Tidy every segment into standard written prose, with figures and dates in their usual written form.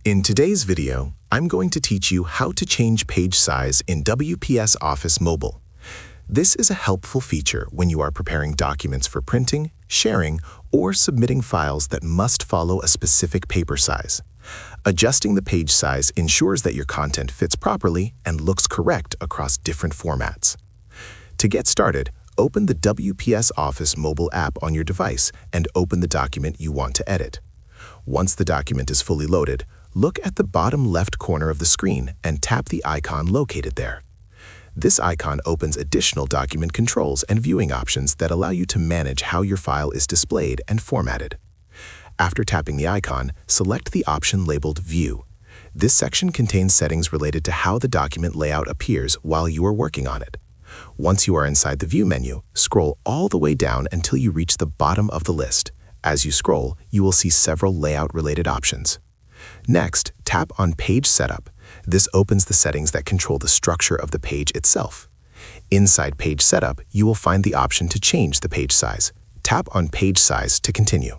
In today's video, I'm going to teach you how to change page size in WPS Office Mobile. This is a helpful feature when you are preparing documents for printing, sharing, or submitting files that must follow a specific paper size. Adjusting the page size ensures that your content fits properly and looks correct across different formats. To get started, open the WPS Office Mobile app on your device and open the document you want to edit. Once the document is fully loaded, look at the bottom left corner of the screen and tap the icon located there. This icon opens additional document controls and viewing options that allow you to manage how your file is displayed and formatted. After tapping the icon, select the option labeled View. This section contains settings related to how the document layout appears while you are working on it. Once you are inside the View menu, scroll all the way down until you reach the bottom of the list. As you scroll, you will see several layout-related options. Next, tap on Page Setup. This opens the settings that control the structure of the page itself. Inside Page Setup, you will find the option to change the page size. Tap on Page Size to continue.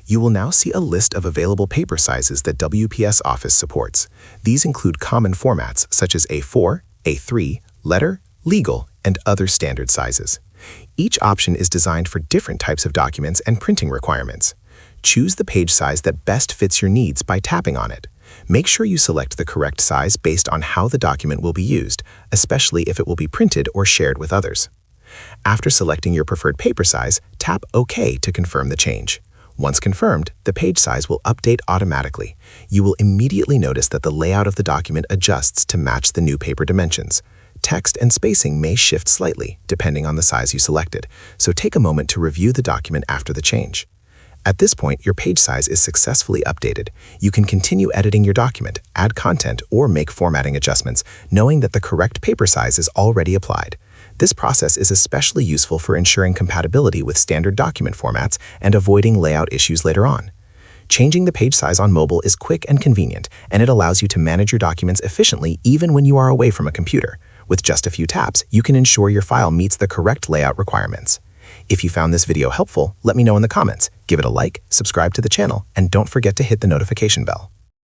You will now see a list of available paper sizes that WPS Office supports. These include common formats such as A4, A3, letter, legal, and other standard sizes. Each option is designed for different types of documents and printing requirements. Choose the page size that best fits your needs by tapping on it. Make sure you select the correct size based on how the document will be used, especially if it will be printed or shared with others. After selecting your preferred paper size, tap OK to confirm the change. Once confirmed, the page size will update automatically. You will immediately notice that the layout of the document adjusts to match the new paper dimensions. Text and spacing may shift slightly, depending on the size you selected, so take a moment to review the document after the change. At this point, your page size is successfully updated. You can continue editing your document, add content, or make formatting adjustments, knowing that the correct paper size is already applied. This process is especially useful for ensuring compatibility with standard document formats and avoiding layout issues later on. Changing the page size on mobile is quick and convenient, and it allows you to manage your documents efficiently even when you are away from a computer. With just a few taps, you can ensure your file meets the correct layout requirements. If you found this video helpful, let me know in the comments. Give it a like, subscribe to the channel, and don't forget to hit the notification bell.